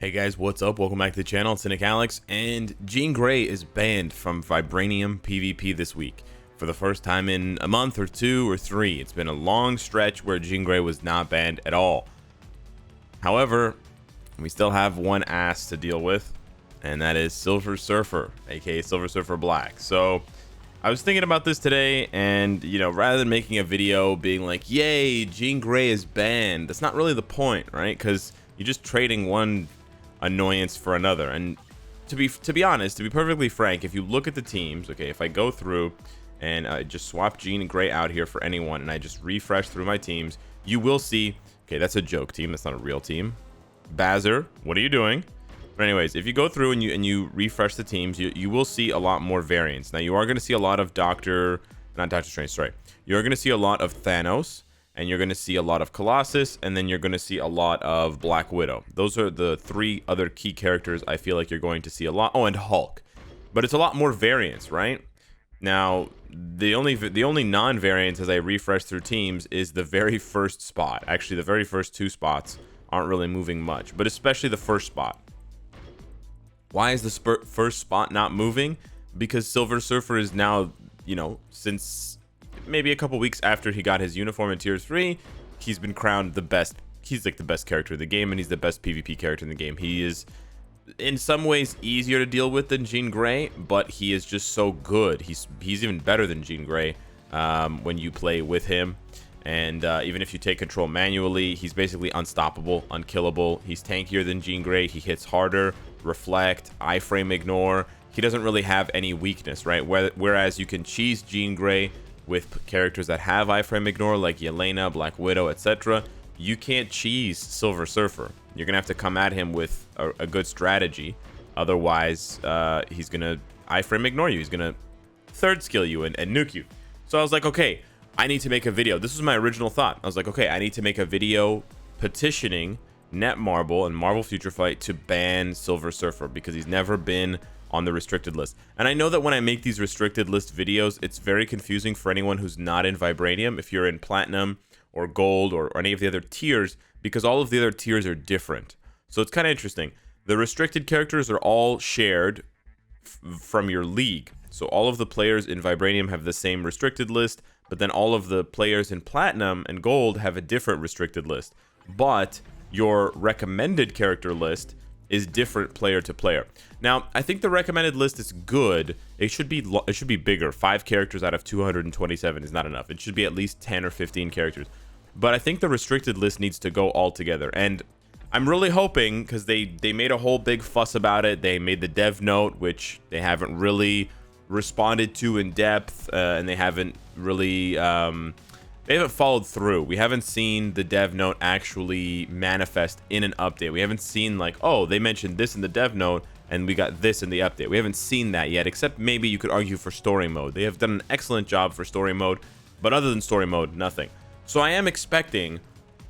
Hey guys, what's up? Welcome back to the channel. It's Cynicalex, and Jean Grey is banned from Vibranium PvP this week for the first time in a month or two or three. It's been a long stretch where Jean Grey was not banned at all. However, we still have one ass to deal with, and that is SURFER, aka Silver Surfer Black. So I was thinking about this today, and rather than making a video being like, yay, Jean Grey is banned, that's not really the point, right? Because you're just trading one annoyance for another. And to be honest, to be perfectly frank, if you look at the teams, okay, if I go through and I just swap Jean Grey out here for anyone and I just refresh through my teams, you will see, okay, that's a joke team, that's not a real team. Bazzer, what are you doing? But anyways, if you go through and you refresh the teams, you will see a lot more variance. Now you are going to see a lot of Doctor Strange, sorry, you're going to see a lot of Thanos, and you're going to see a lot of Colossus, and then you're going to see a lot of Black Widow. Those are the three other key characters I feel like you're going to see a lot. Oh, and Hulk. But it's a lot more variance, right? Now, the only non-variance as I refresh through teams is the very first spot. Actually, the very first two spots aren't really moving much, but especially the first spot. Why is the first spot not moving? Because Silver Surfer is now, since maybe a couple weeks after he got his uniform in tier 3, he's been crowned the best. He's like the best character in the game, and he's the best PvP character in the game. He is in some ways easier to deal with than Jean Grey, but he is just so good. He's even better than Jean Grey when you play with him. And even if you take control manually, he's basically unstoppable, unkillable. He's tankier than Jean Grey. He hits harder, reflect, iframe ignore. He doesn't really have any weakness, right? Whereas you can cheese Jean Grey with characters that have iframe ignore, like Yelena, Black Widow, etc. You can't cheese Silver Surfer. You're gonna have to come at him with a good strategy. Otherwise, he's gonna iframe ignore you. He's gonna third skill you and nuke you. So I was like, okay, I need to make a video. This was my original thought. I was like, okay, I need to make a video petitioning Netmarble and Marvel Future Fight to ban Silver Surfer because he's never been on the restricted list. And I know that when I make these restricted list videos, it's very confusing for anyone who's not in Vibranium, if you're in Platinum or Gold or any of the other tiers, because all of the other tiers are different. So it's kind of interesting. The restricted characters are all shared from your league. So all of the players in Vibranium have the same restricted list, but then all of the players in Platinum and Gold have a different restricted list. But your recommended character list is different player to player. Now, I think the recommended list is good. It should be bigger. 5 characters out of 227 is not enough. It should be at least 10 or 15 characters. But I think the restricted list needs to go all together. And I'm really hoping, because they made a whole big fuss about it. They made the dev note, which they haven't really responded to in depth, and they haven't really they haven't followed through. We haven't seen the dev note actually manifest in an update. We haven't seen like, oh, they mentioned this in the dev note and we got this in the update. We haven't seen that yet, except maybe you could argue for story mode. They have done an excellent job for story mode, but other than story mode, nothing. So I am expecting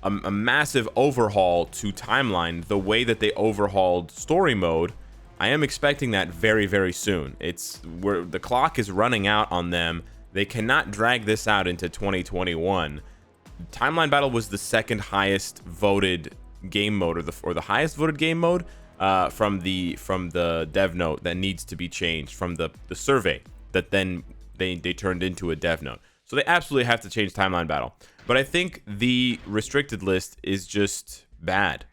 a massive overhaul to timeline the way that they overhauled story mode. I am expecting that very, very soon. It's where the clock is running out on them. They cannot drag this out into 2021. Timeline Battle was the second highest voted game mode, or the highest voted game mode from the dev note that needs to be changed from the survey that then they turned into a dev note. So they absolutely have to change Timeline Battle. But I think the restricted list is just bad.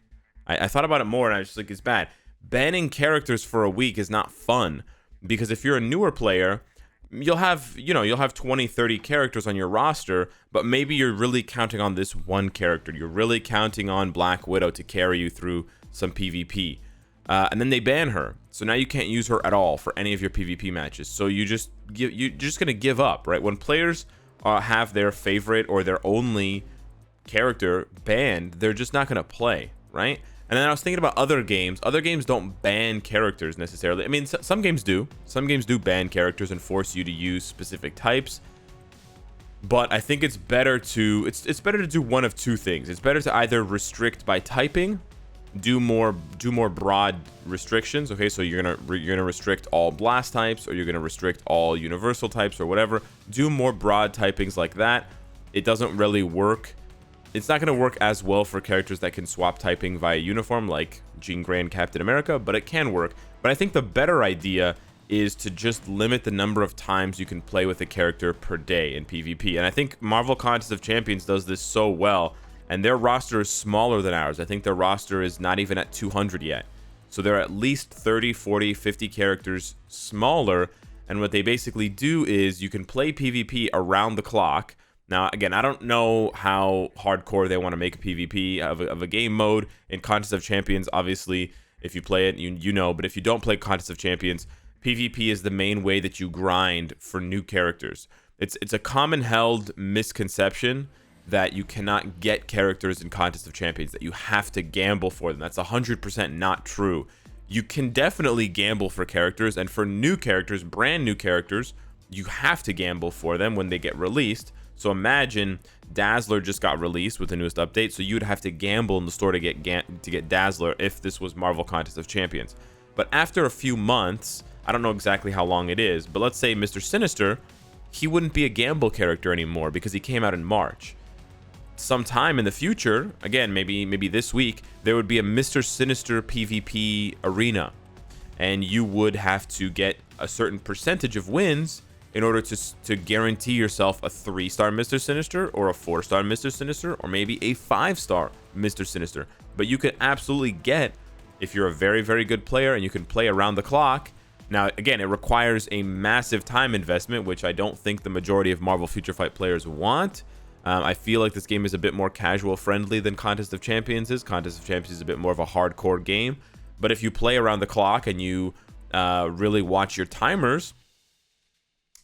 I thought about it more and I was just like, it's bad. Banning characters for a week is not fun, because if you're a newer player, you'll have 20, 30 characters on your roster, but maybe you're really counting on this one character. You're really counting on Black Widow to carry you through some PvP. And then they ban her. So now you can't use her at all for any of your PvP matches. So you're just going to give up, right? When players have their favorite or their only character banned, they're just not going to play, right? And then I was thinking about other games. Other games don't ban characters necessarily. I mean, some games do. Some games do ban characters and force you to use specific types. But I think it's better to better to do one of two things. It's better to either restrict by typing, do more broad restrictions. Okay, so you're gonna restrict all blast types, or you're gonna restrict all universal types, or whatever. Do more broad typings like that. It doesn't really work It's not going to work as well for characters that can swap typing via uniform like Jean Grey and Captain America, but it can work. But I think the better idea is to just limit the number of times you can play with a character per day in PvP. And I think Marvel Contest of Champions does this so well, and their roster is smaller than ours. I think their roster is not even at 200 yet. So they're at least 30, 40, 50 characters smaller, and what they basically do is you can play PvP around the clock. Now, again, I don't know how hardcore they want to make a PvP of a game mode. In Contest of Champions, obviously, if you play it, you know, but if you don't play Contest of Champions, PvP is the main way that you grind for new characters. It's a common held misconception that you cannot get characters in Contest of Champions, that you have to gamble for them. That's 100% not true. You can definitely gamble for characters, and for new characters, brand new characters, you have to gamble for them when they get released. So imagine Dazzler just got released with the newest update, so you'd have to gamble in the store to get Dazzler if this was Marvel Contest of Champions. But after a few months, I don't know exactly how long it is, but let's say Mr. Sinister, he wouldn't be a gamble character anymore because he came out in March. Sometime in the future, again, maybe this week, there would be a Mr. Sinister PvP arena, and you would have to get a certain percentage of wins in order to guarantee yourself a 3-star Mr. Sinister or a 4-star Mr. Sinister or maybe a 5-star Mr. Sinister. But you could absolutely get, if you're a very, very good player and you can play around the clock. Now, again, it requires a massive time investment, which I don't think the majority of Marvel Future Fight players want. I feel like this game is a bit more casual friendly than Contest of Champions is. Contest of Champions is a bit more of a hardcore game. But if you play around the clock and you really watch your timers,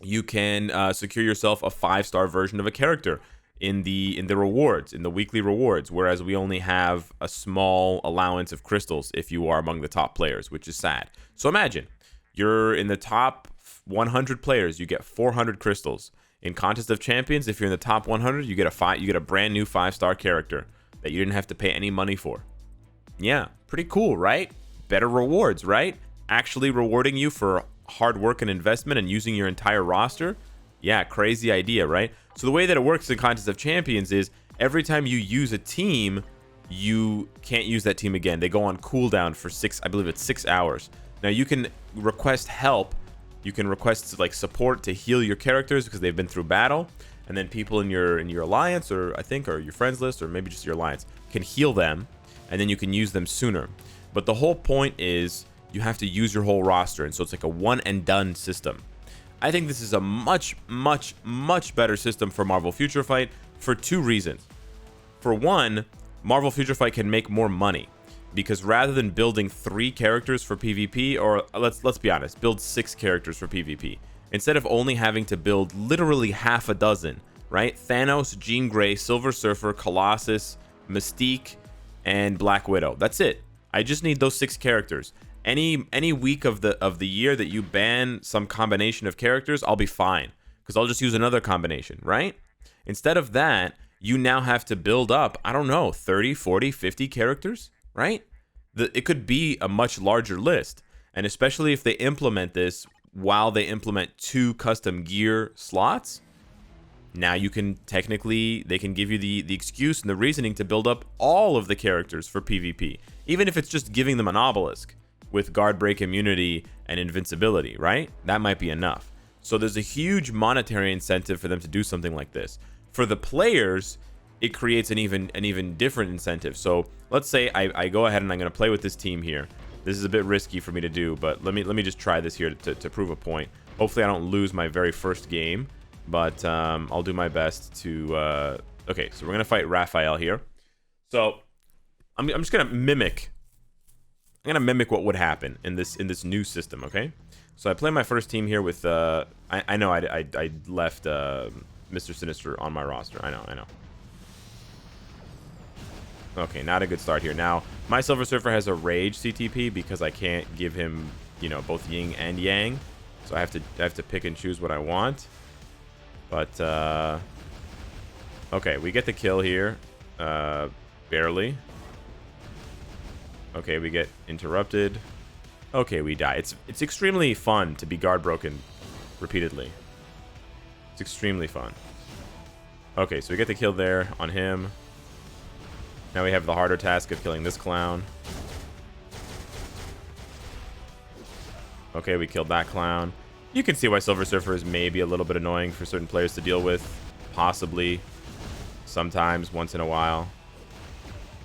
you can secure yourself a 5-star version of a character in the rewards, in the weekly rewards, whereas we only have a small allowance of crystals if you are among the top players, which is sad. So imagine you're in the top 100 players, you get 400 crystals. In Contest of Champions, if you're in the top 100, you get a brand new 5-star character that you didn't have to pay any money for. Yeah, pretty cool, right? Better rewards, right? Actually rewarding you for hard work and investment and using your entire roster. Yeah, crazy idea, right? So the way that it works in Contest of Champions is every time you use a team, you can't use that team again. They go on cooldown for 6 hours. Now you can request help. You can request like support to heal your characters because they've been through battle, and then people in your alliance, or I think, or your friends list, or maybe just your alliance, can heal them, and then you can use them sooner. But the whole point is you have to use your whole roster, and so it's like a one and done system. I think this is a much, much, much better system for Marvel Future Fight for 2 reasons. For one, Marvel Future Fight can make more money, because rather than building 3 characters for PvP, or let's be honest, build 6 characters for PvP, instead of only having to build literally half a dozen, right? Thanos, Jean Grey, Silver Surfer, Colossus, Mystique, and Black Widow. That's it. I just need those 6 characters. Any week of the year that you ban some combination of characters, I'll be fine, because I'll just use another combination, right? Instead of that, you now have to build up, I don't know, 30, 40, 50 characters, right? It could be a much larger list, and especially if they implement this while they implement 2 custom gear slots, now you can they can give you the excuse and the reasoning to build up all of the characters for PvP, even if it's just giving them an obelisk with guard break immunity and invincibility, right? That might be enough. So there's a huge monetary incentive for them to do something like this. For the players, it creates an even different incentive. So let's say I go ahead and I'm going to play with this team here. This is a bit risky for me to do, but let me just try this here to prove a point. Hopefully I don't lose my very first game, but I'll do my best to... Okay, so we're going to fight Raphael here. So I'm just going to mimic... I'm going to mimic what would happen in this new system, okay? So I play my first team here with... I know I left Mr. Sinister on my roster. I know. Okay, not a good start here. Now, my Silver Surfer has a Rage CTP because I can't give him, both Yin and Yang. So I have to pick and choose what I want. But, okay, we get the kill here. Barely. Okay, we get interrupted. Okay, we die. It's extremely fun to be guard broken repeatedly. It's extremely fun. Okay, so we get the kill there on him. Now we have the harder task of killing this clown. Okay, we killed that clown. You can see why Silver Surfer is maybe a little bit annoying for certain players to deal with. Possibly. Sometimes, once in a while.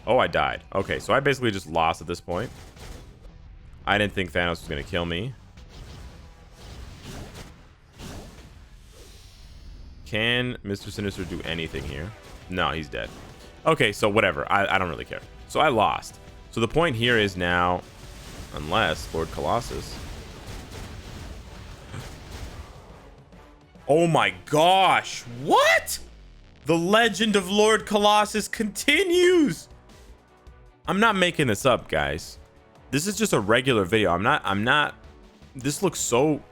Oh, I died. Okay, so I basically just lost at this point. I didn't think Thanos was going to kill me. Can Mr. Sinister do anything here? No, he's dead. Okay, so whatever. I don't really care. So I lost. So the point here is now, unless Lord Colossus... Oh my gosh! What? The legend of Lord Colossus continues! I'm not making this up, guys. This is just a regular video. I'm not... This looks so...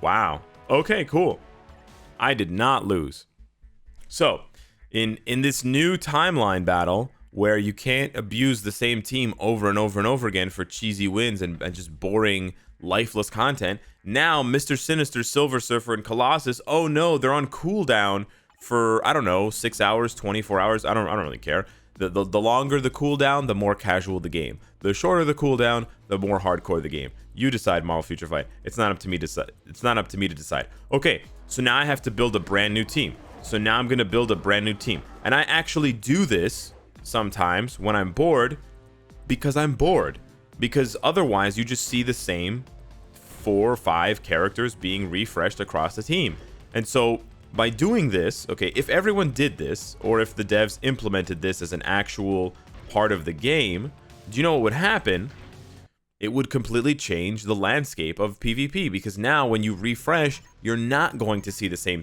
Wow. Okay, cool. I did not lose. So, in this new timeline battle, where you can't abuse the same team over and over and over again for cheesy wins and just boring, lifeless content, now Mr. Sinister, Silver Surfer, and Colossus, oh no, they're on cooldown for, I don't know, 6 hours, 24 hours. I don't really care. The longer the cooldown, the more casual the game. The shorter the cooldown, the more hardcore the game. You decide, Marvel Future Fight. It's not up to me to decide. It's not up to me to decide. Okay, so now I have to build a brand new team. So now I'm gonna build a brand new team, and I actually do this sometimes when I'm bored, because I'm bored. Because otherwise, you just see the same 4 or 5 characters being refreshed across the team. And so by doing this, okay, if everyone did this, or if the devs implemented this as an actual part of the game, do you know what would happen? It would completely change the landscape of PvP, because now when you refresh, you're not going to see the same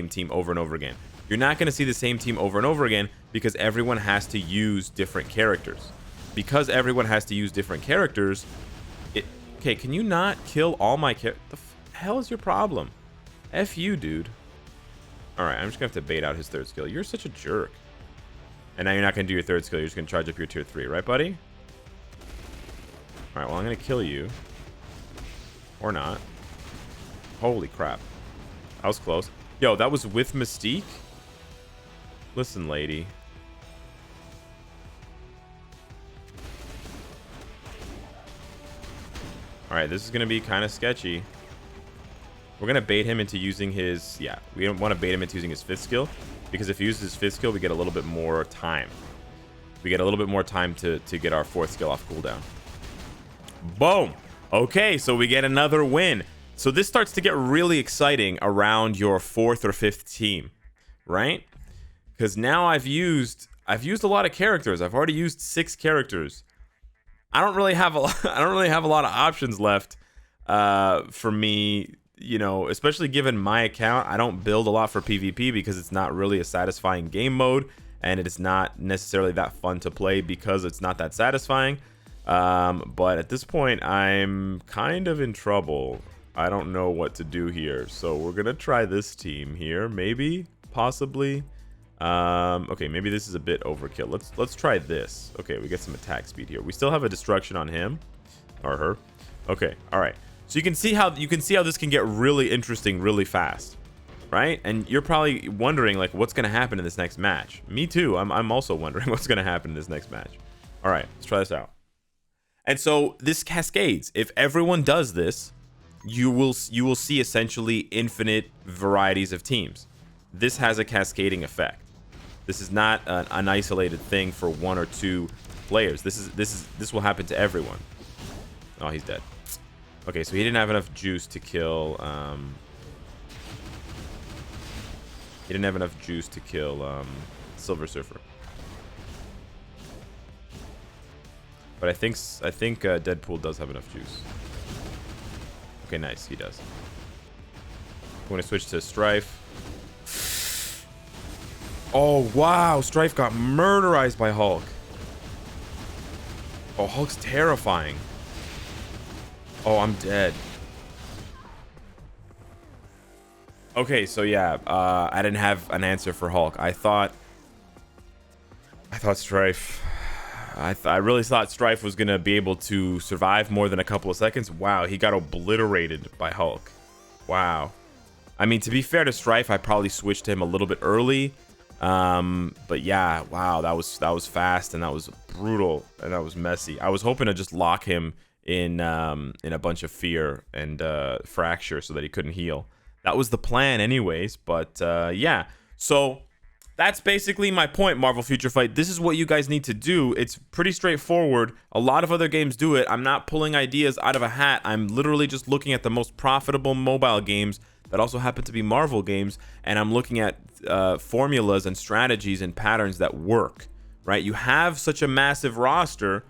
team over and over again. You're not going to see the same team over and over again because everyone has to use different characters. Because everyone has to use different characters, okay, can you not kill all my characters? The hell is your problem? F you, dude. Alright, I'm just going to have to bait out his 3rd skill. You're such a jerk. And now you're not going to do your 3rd skill. You're just going to charge up your tier 3, right, buddy? Alright, well, I'm going to kill you. Or not. Holy crap. That was close. Yo, that was with Mystique? Listen, lady. Alright, this is going to be kind of sketchy. We're going to bait him into using his... Yeah, we don't want to bait him into using his 5th skill. Because if he uses his 5th skill, we get a little bit more time. We get a little bit more time to get our 4th skill off cooldown. Boom! Okay, so we get another win. So this starts to get really exciting around your 4th or 5th team. Right? Because now I've used a lot of characters. I've already used 6 characters. I don't really have a lot of options left for me, you know, especially given my account. I don't build a lot for PvP because it's not really a satisfying game mode, and it is not necessarily that fun to play because it's not that satisfying. But at this point, I'm kind of in trouble. I don't know what to do here, so we're gonna try this team here, maybe, possibly. Okay, maybe this is a bit overkill. Let's try this. Okay, we get some attack speed here. We still have a destruction on him or her. Okay, all right. So you can see how this can get really interesting really fast, right? And you're probably wondering like what's gonna happen in this next match. Me too. I'm also wondering what's gonna happen in this next match. All right, let's try this out. And so this cascades. If everyone does this, you will see essentially infinite varieties of teams. This has a cascading effect. This is not an isolated thing for 1 or 2 players. This will happen to everyone. Oh, he's dead. Okay, so he didn't have enough juice to kill. He didn't have enough juice to kill Silver Surfer. But I think Deadpool does have enough juice. Okay, nice. He does. I'm going to switch to Strife. Oh, wow. Strife got murderized by Hulk. Oh, Hulk's terrifying. Oh, I'm dead. Okay, so yeah, I didn't have an answer for Hulk. I thought Strife... I really thought Strife was going to be able to survive more than a couple of seconds. Wow, he got obliterated by Hulk. Wow. I mean, to be fair to Strife, I probably switched him a little bit early. But yeah, wow, that was fast, and that was brutal, and that was messy. I was hoping to just lock him in a bunch of fear and fracture so that he couldn't heal. That was the plan anyways. But yeah, so that's basically my point, Marvel Future Fight. This is what you guys need to do. It's pretty straightforward. A lot of other games do it. I'm not pulling ideas out of a hat. I'm literally just looking at the most profitable mobile games that also happen to be Marvel games, and I'm looking at formulas and strategies and patterns that work, right? You have such a massive roster.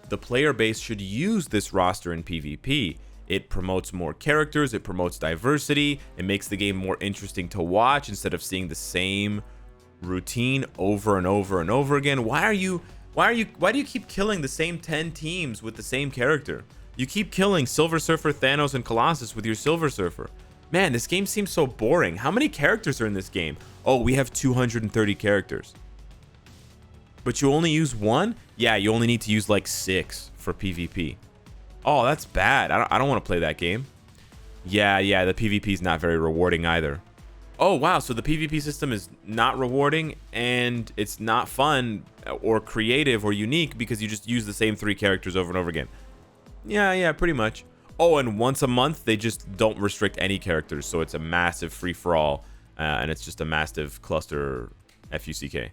The player base should use this roster in PvP. It promotes more characters, it promotes diversity, it makes the game more interesting to watch instead of seeing the same routine over and over and over again. Why do you keep killing the same 10 teams with the same character? You keep killing Silver Surfer, Thanos, and Colossus with your Silver Surfer. Man, this game seems so boring. How many characters are in this game? Oh, we have 230 characters. But you only use one? Yeah, you only need to use like 6 for PvP. Oh, that's bad. I don't want to play that game. Yeah, the PvP is not very rewarding either. Oh, wow, so the PvP system is not rewarding, and it's not fun or creative or unique because you just use the same 3 characters over and over again. Yeah, pretty much. Oh, and once a month, they just don't restrict any characters, so it's a massive free-for-all, and it's just a massive cluster FUCK.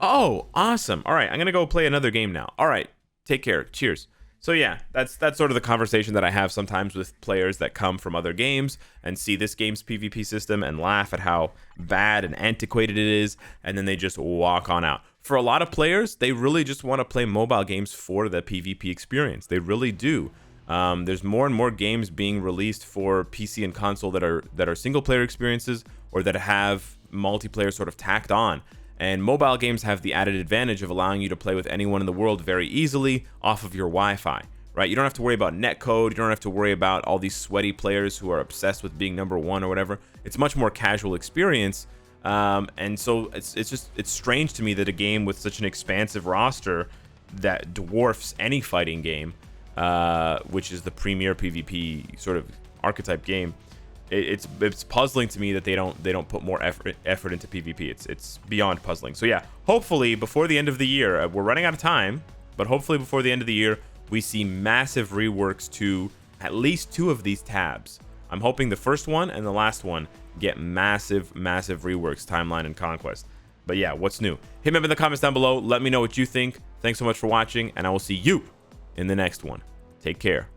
Oh, awesome. All right, I'm going to go play another game now. All right, take care. Cheers. So yeah, that's sort of the conversation that I have sometimes with players that come from other games and see this game's PvP system and laugh at how bad and antiquated it is, and then they just walk on out. For a lot of players, they really just want to play mobile games for the PvP experience. They really do. There's more and more games being released for PC and console that are single player experiences or that have multiplayer sort of tacked on. And mobile games have the added advantage of allowing you to play with anyone in the world very easily off of your Wi-Fi, right? You don't have to worry about netcode. You don't have to worry about all these sweaty players who are obsessed with being #1 or whatever. It's much more casual experience. And so it's strange to me that a game with such an expansive roster that dwarfs any fighting game, which is the premier PvP sort of archetype game, it's puzzling to me that they don't put more effort into PvP. It's beyond puzzling. So yeah, hopefully before the end of the year, we're running out of time, but hopefully before the end of the year, we see massive reworks to at least 2 of these tabs. I'm hoping the first one and the last one get massive reworks, Timeline and Conquest. But yeah, what's new? Hit me up in the comments down below. Let me know what you think. Thanks so much for watching, and I will see you in the next one. Take care.